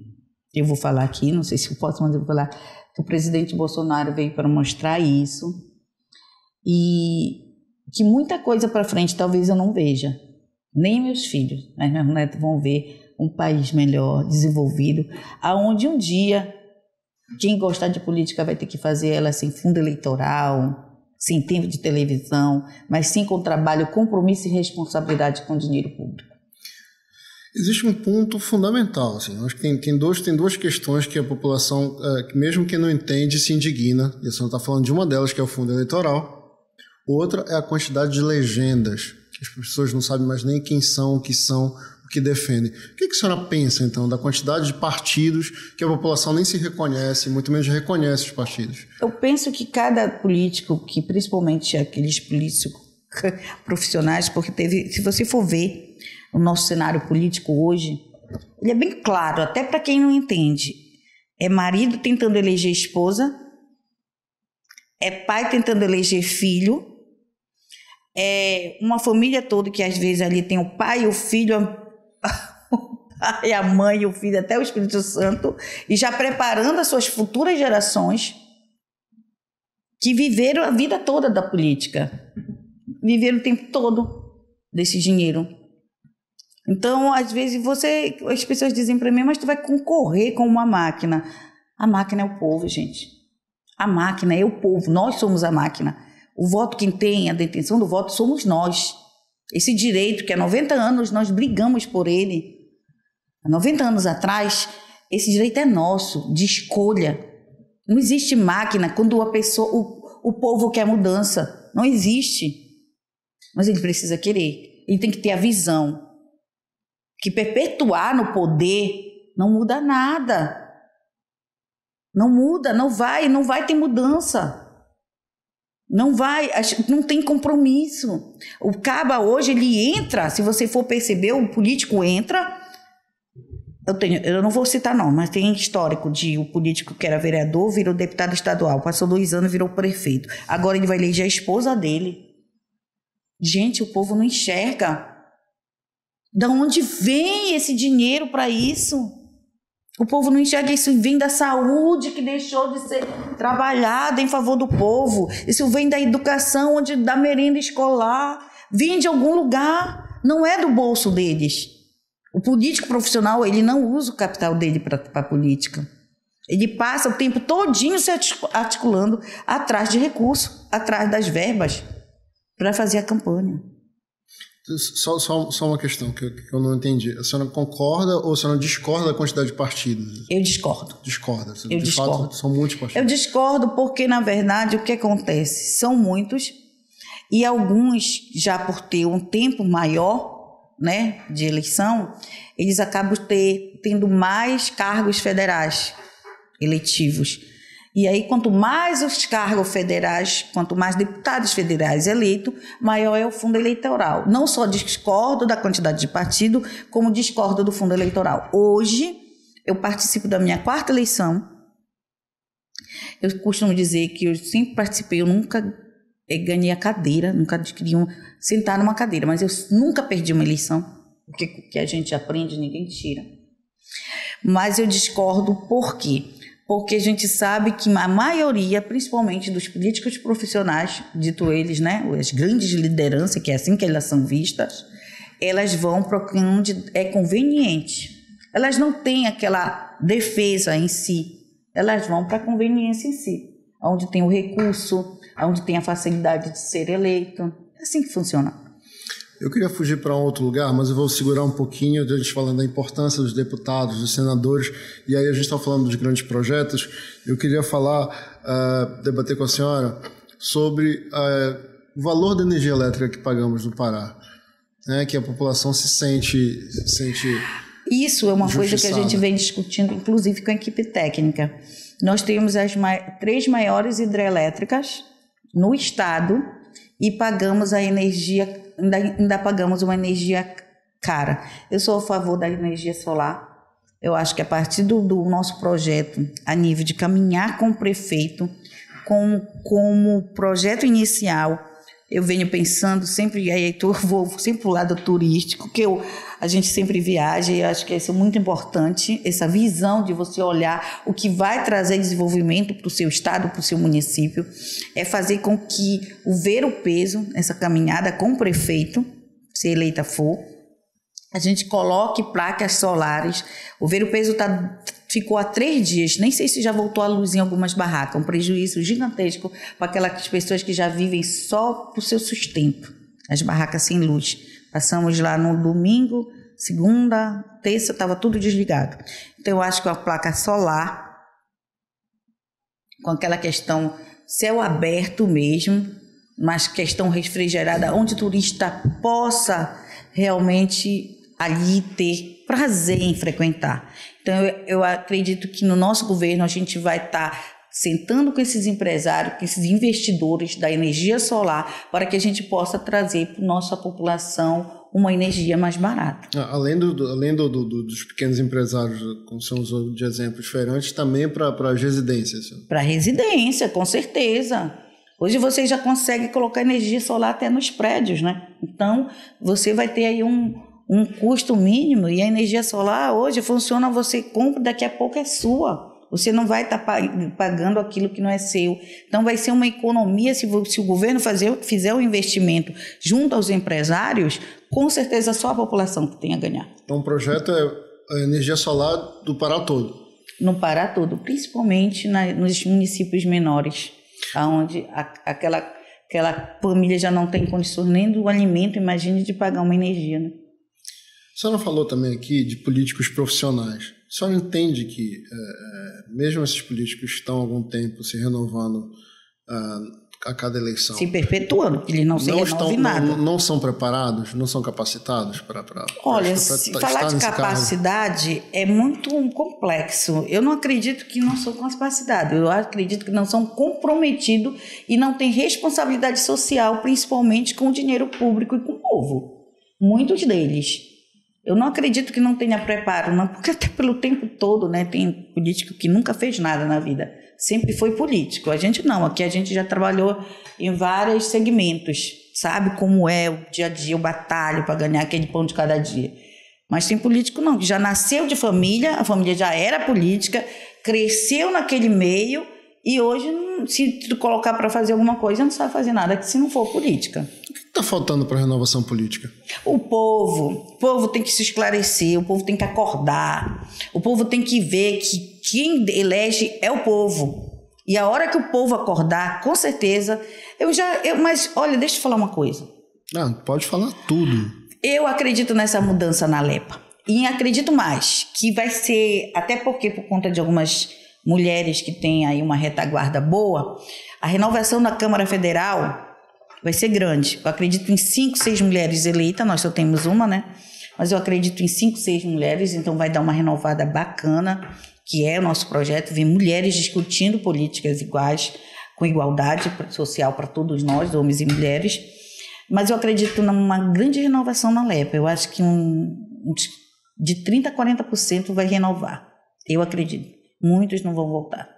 eu vou falar aqui, não sei se eu posso, mas eu vou falar, que o presidente Bolsonaro veio para mostrar isso e que muita coisa para frente talvez eu não veja, nem meus filhos, mas meus netos vão ver um país melhor, desenvolvido, aonde um dia quem gostar de política vai ter que fazer ela sem fundo eleitoral, sem tempo de televisão, mas sim com trabalho, compromisso e responsabilidade com o dinheiro público.
Existe um ponto fundamental, assim, acho que tem duas questões que a população, mesmo quem não entende, se indigna, e a senhora está falando de uma delas, que é o fundo eleitoral. Outra é a quantidade de legendas, que as pessoas não sabem mais nem quem são, o que defendem. O que a senhora pensa, então, da quantidade de partidos que a população nem se reconhece, muito menos reconhece os partidos?
Eu penso que cada político, que principalmente aqueles políticos profissionais, porque se você for ver o nosso cenário político hoje, ele é bem claro, até para quem não entende. É marido tentando eleger esposa, é pai tentando eleger filho, é uma família toda que às vezes ali tem o pai, o filho, o pai, a mãe, o filho, até o Espírito Santo, e já preparando as suas futuras gerações que viveram a vida toda da política, viveram o tempo todo desse dinheiro. Então, às vezes, as pessoas dizem para mim, mas tu vai concorrer com uma máquina. A máquina é o povo, gente. A máquina é o povo, nós somos a máquina. O voto, quem tem a detenção do voto, somos nós. Esse direito que há 90 anos nós brigamos por ele. Há 90 anos atrás, esse direito é nosso, de escolha. Não existe máquina quando o povo quer mudança. Não existe. Mas ele precisa querer. Ele tem que ter a visão que perpetuar no poder não muda nada. Não muda, não vai ter mudança. Não tem compromisso. O caba hoje, ele entra, se você for perceber, o político entra. Eu não vou citar não, mas tem histórico de o político que era vereador, virou deputado estadual, passou 2 anos, virou prefeito. Agora ele vai eleger a esposa dele. Gente, o povo não enxerga. Da onde vem esse dinheiro para isso? O povo não enxerga isso, vem da saúde que deixou de ser trabalhada em favor do povo. Isso vem da educação, da merenda escolar, vem de algum lugar, não é do bolso deles. O político profissional, ele não usa o capital dele para a política. Ele passa o tempo todinho se articulando atrás de recursos, atrás das verbas, para fazer a campanha.
Só uma questão que eu não entendi. A senhora concorda ou a senhora discorda da quantidade de partidos?
Eu discordo.
Discorda?
Eu discordo.
Fato, são muitos partidos.
Eu discordo porque, na verdade, o que acontece? São muitos e alguns, já por ter um tempo maior, né, de eleição, eles acabam tendo mais cargos federais eletivos. E aí, quanto mais os cargos federais, quanto mais deputados federais eleitos, maior é o fundo eleitoral. Não só discordo da quantidade de partido, como discordo do fundo eleitoral. Hoje, eu participo da minha 4ª eleição. Eu costumo dizer que eu sempre participei, eu nunca ganhei a cadeira, nunca adquiri sentar numa cadeira, mas eu nunca perdi uma eleição, porque o que a gente aprende ninguém tira. Mas eu discordo por quê? Porque a gente sabe que a maioria, principalmente dos políticos profissionais, dito eles, né, as grandes lideranças, que é assim que elas são vistas, elas vão para onde é conveniente. Elas não têm aquela defesa em si, elas vão para a conveniência em si, onde tem o recurso, onde tem a facilidade de ser eleito. É assim que funciona.
Eu queria fugir para um outro lugar, mas eu vou segurar um pouquinho, a gente falando da importância dos deputados, dos senadores, e aí a gente está falando de grandes projetos. Eu queria debater com a senhora sobre o valor da energia elétrica que pagamos no Pará, né, que a população se sente
Isso é uma coisa que a gente
injustiçada.
vem discutindo, inclusive com a equipe técnica. Nós temos as 3 maiores hidrelétricas no estado e pagamos a energia, ainda pagamos uma energia cara. Eu sou a favor da energia solar. Eu acho que a partir do nosso projeto, a nível de caminhar com o prefeito, como projeto inicial, eu venho pensando sempre, e aí eu vou sempre para o lado turístico, que a gente sempre viaja, e acho que isso é muito importante, essa visão de você olhar o que vai trazer desenvolvimento para o seu estado, para o seu município, é fazer com que o ver o peso nessa caminhada com o prefeito, se eleita for, a gente coloque placas solares. O ver o peso ficou há 3 dias, nem sei se já voltou à luz em algumas barracas, um prejuízo gigantesco para aquelas pessoas que já vivem só por seu sustento, as barracas sem luz. Passamos lá no domingo, segunda, terça, estava tudo desligado. Então eu acho que a placa solar, com aquela questão céu aberto mesmo, mas questão refrigerada, onde o turista possa realmente ali ter prazer em frequentar. Então, eu acredito que no nosso governo a gente vai estar sentando com esses empresários, com esses investidores da energia solar, para que a gente possa trazer para a nossa população uma energia mais barata.
Além dos pequenos empresários, como você usou de exemplo diferente, também para as residências.
Para residência, com certeza. Hoje você já consegue colocar energia solar até nos prédios, né? Então, você vai ter aí um custo mínimo, e a energia solar hoje funciona, você compra, daqui a pouco é sua. Você não vai estar pagando aquilo que não é seu. Então vai ser uma economia, se o governo fizer um investimento junto aos empresários, com certeza só a população que tem a ganhar.
Então o projeto é a energia solar do Pará todo?
No Pará todo, principalmente nos municípios menores, onde aquela família já não tem condições nem do alimento, imagine de pagar uma energia, né?
A senhora falou também aqui de políticos profissionais. A senhora entende que, mesmo esses políticos estão há algum tempo se renovando a cada eleição,
se perpetuando, que eles não se renovem nada.
Não são preparados, não são capacitados para
Olha, se falar de capacidade é muito complexo. Eu não acredito que não são capacitados. Eu acredito que não são comprometidos e não têm responsabilidade social, principalmente com o dinheiro público e com o povo. Muitos deles. Eu não acredito que não tenha preparo, não, porque até pelo tempo todo, né, tem político que nunca fez nada na vida, sempre foi político. A gente não, aqui a gente já trabalhou em vários segmentos, sabe como é o dia a dia, o batalho para ganhar aquele pão de cada dia. Mas tem político não, que já nasceu de família, a família já era política, cresceu naquele meio e hoje, se tu colocar para fazer alguma coisa, não sabe fazer nada, que se não for política.
O que está faltando para a renovação política?
O povo tem que se esclarecer, o povo tem que acordar, o povo tem que ver que quem elege é o povo. E a hora que o povo acordar, com certeza, mas olha, deixa eu falar uma coisa.
Pode falar tudo.
Eu acredito nessa mudança na Lepa. E acredito mais, que vai ser, até porque por conta de algumas mulheres que têm aí uma retaguarda boa, a renovação da Câmara Federal vai ser grande. Eu acredito em 5, 6 mulheres eleitas, nós só temos uma, né? Mas eu acredito em 5, 6 mulheres, então vai dar uma renovada bacana. que é o nosso projeto, ver mulheres discutindo políticas iguais, com igualdade social para todos nós, homens e mulheres. Mas eu acredito numa grande renovação na LEPA. Eu acho que de 30% a 40% vai renovar. Eu acredito. Muitos não vão voltar.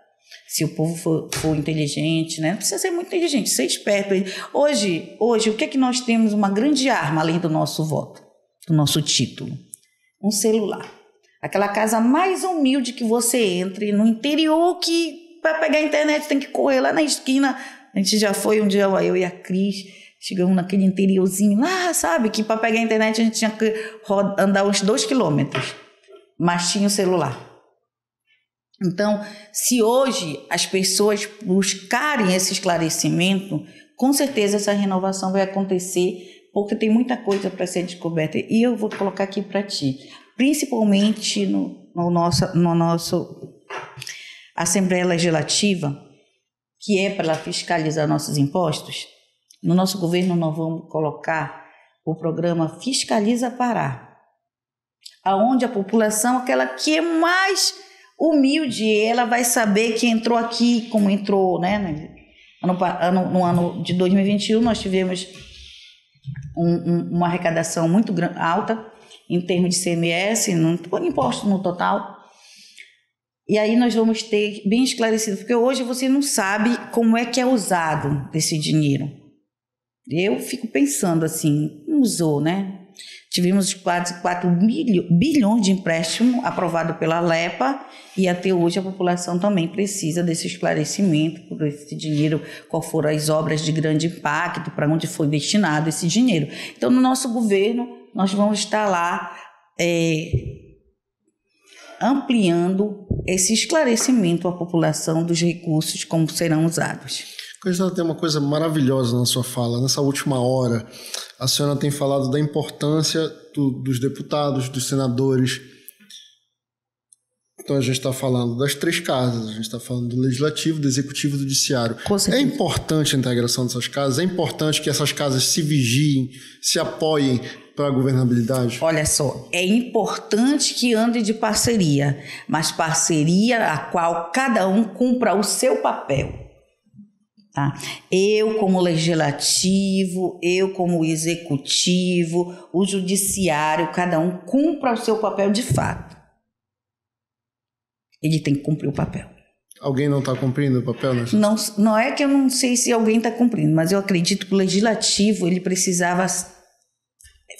Se o povo for inteligente, né? Não precisa ser muito inteligente, ser esperto. Hoje, o que é que nós temos? Uma grande arma além do nosso voto, do nosso título. Um celular. Aquela casa mais humilde que você entre, no interior, que para pegar a internet tem que correr lá na esquina. A gente já foi um dia, eu e a Cris, chegamos naquele interiorzinho lá, sabe? Que para pegar a internet a gente tinha que andar uns 2 quilômetros. Mas tinha o celular. Então, se hoje as pessoas buscarem esse esclarecimento, com certeza essa renovação vai acontecer, porque tem muita coisa para ser descoberta. E eu vou colocar aqui para ti, principalmente no nosso Assembleia Legislativa, que é para fiscalizar nossos impostos. No nosso governo nós vamos colocar o programa Fiscaliza Pará, aonde a população, aquela que é mais humilde, ela vai saber que entrou aqui, como entrou, né? No ano de 2021, nós tivemos uma arrecadação muito alta em termos de CMS, no imposto no total. E aí nós vamos ter bem esclarecido, porque hoje você não sabe como é que é usado esse dinheiro. Eu fico pensando assim, não usou, né? Tivemos quase 4 bilhões de empréstimo aprovado pela LEPA e até hoje a população também precisa desse esclarecimento por esse dinheiro, qual foram as obras de grande impacto, para onde foi destinado esse dinheiro. Então, no nosso governo, nós vamos estar lá ampliando esse esclarecimento à população dos recursos, como serão usados.
Candidata, tem uma coisa maravilhosa na sua fala. Nessa última hora, a senhora tem falado da importância dos deputados, dos senadores. Então, a gente está falando das 3 casas. A gente está falando do Legislativo, do Executivo e do Judiciário. É importante a integração dessas casas? É importante que essas casas se vigiem, se apoiem para a governabilidade?
Olha só, é importante que ande de parceria, mas parceria a qual cada um cumpra o seu papel. Tá? Eu como legislativo, eu como executivo, o judiciário, cada um cumpra o seu papel de fato. Ele tem que cumprir o papel.
Alguém não está cumprindo o papel? Né?
Não é que eu não sei se alguém está cumprindo, mas eu acredito que o legislativo ele precisava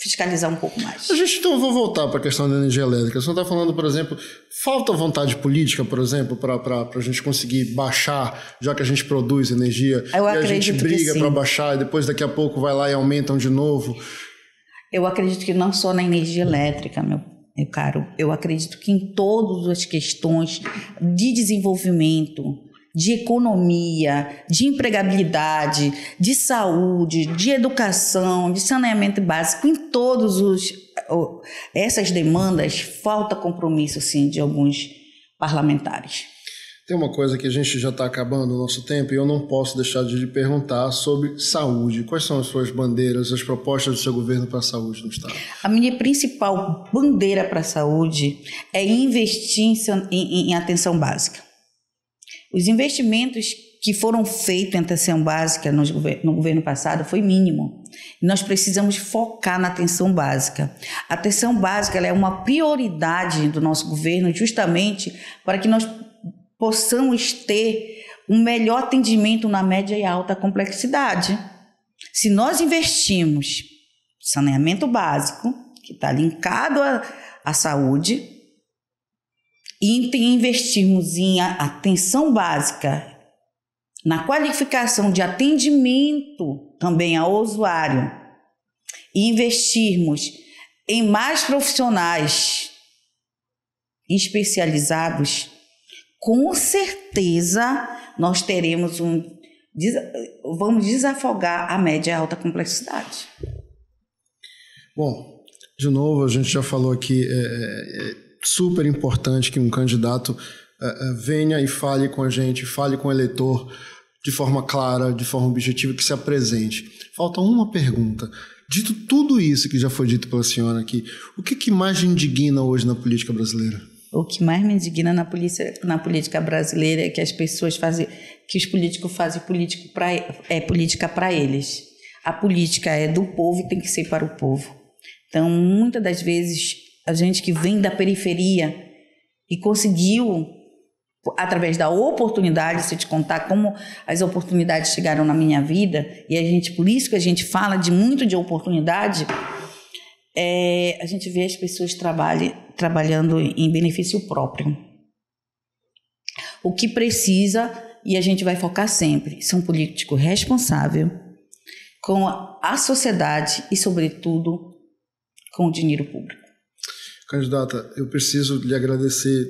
fiscalizar um pouco mais.
Então, eu vou voltar para a questão da energia elétrica. Você está falando, por exemplo, falta vontade política, por exemplo, para a gente conseguir baixar, já que a gente produz energia, e a gente briga para baixar, e depois daqui a pouco vai lá e aumentam de novo?
Eu acredito que não só na energia elétrica, meu caro, eu acredito que em todas as questões de desenvolvimento, de economia, de empregabilidade, de saúde, de educação, de saneamento básico, em todas essas demandas, falta compromisso, sim, de alguns parlamentares.
Tem uma coisa que a gente já está acabando o nosso tempo e eu não posso deixar de lhe perguntar sobre saúde. Quais são as suas bandeiras, as propostas do seu governo para a saúde no Estado? A
minha principal bandeira para a saúde é investir em atenção básica. Os investimentos que foram feitos em atenção básica no governo passado foi mínimo. E nós precisamos focar na atenção básica. A atenção básica ela é uma prioridade do nosso governo justamente para que nós possamos ter um melhor atendimento na média e alta complexidade. Se nós investirmos em saneamento básico, que está linkado à saúde, e investirmos em atenção básica, na qualificação de atendimento também ao usuário, e investirmos em mais profissionais especializados, com certeza nós teremos vamos desafogar a média e alta complexidade.
Bom, de novo, a gente já falou aqui, super importante que um candidato venha e fale com a gente, fale com o eleitor de forma clara, de forma objetiva, que se apresente. Falta uma pergunta. Dito tudo isso que já foi dito pela senhora aqui, o que mais indigna hoje na política brasileira?
O que mais me indigna na política brasileira é que as pessoas fazem, que os políticos fazem política para eles. A política é do povo e tem que ser para o povo. Então, muitas das vezes, a gente que vem da periferia e conseguiu, através da oportunidade, se eu te contar como as oportunidades chegaram na minha vida, e por isso que a gente fala muito de oportunidade, a gente vê as pessoas trabalhando em benefício próprio. O que precisa, e a gente vai focar sempre, ser um político responsável com a sociedade e, sobretudo, com o dinheiro público.
Candidata, eu preciso lhe agradecer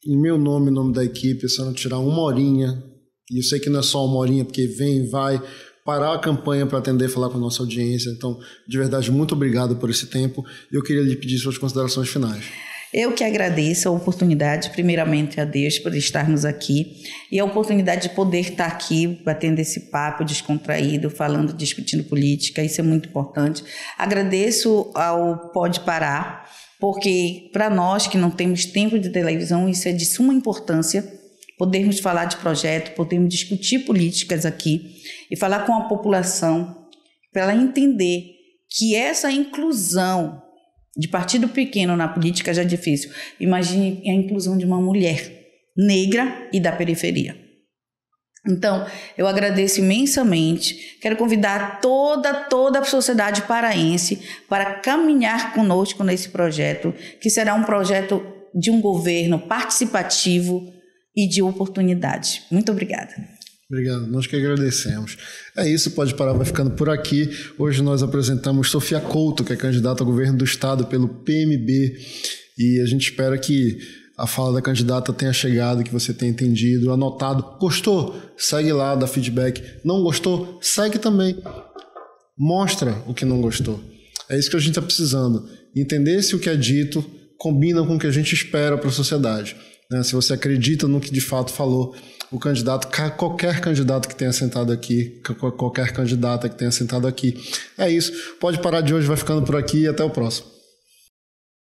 em meu nome, em nome da equipe, a senhora tirar uma horinha, e eu sei que não é só uma horinha, porque vem e vai, parar a campanha para atender e falar com a nossa audiência. Então, de verdade, muito obrigado por esse tempo. Eu queria lhe pedir suas considerações finais.
Eu que agradeço a oportunidade, primeiramente a Deus por estarmos aqui, e a oportunidade de poder estar aqui, batendo esse papo descontraído, falando, discutindo política, isso é muito importante. Agradeço ao Pode Parar, porque para nós que não temos tempo de televisão, isso é de suma importância, podermos falar de projeto, podermos discutir políticas aqui e falar com a população para ela entender que essa inclusão de partido pequeno na política já é difícil. Imagine a inclusão de uma mulher negra e da periferia. Então, eu agradeço imensamente. Quero convidar toda a sociedade paraense para caminhar conosco nesse projeto, que será um projeto de um governo participativo e de oportunidade. Muito obrigada.
Obrigado, nós que agradecemos. É isso, Pode Parar vai ficando por aqui. Hoje nós apresentamos Sofia Couto, que é candidata ao governo do estado pelo PMB, e a gente espera que a fala da candidata tenha chegado, que você tenha entendido, anotado. Gostou? Segue lá, dá feedback. Não gostou? Segue também. Mostra o que não gostou. É isso que a gente está precisando. Entender se o que é dito combina com o que a gente espera para a sociedade. Se você acredita no que de fato falou o candidato, qualquer candidato que tenha sentado aqui, qualquer candidata que tenha sentado aqui. É isso. Pode Parar de hoje, vai ficando por aqui e até o próximo.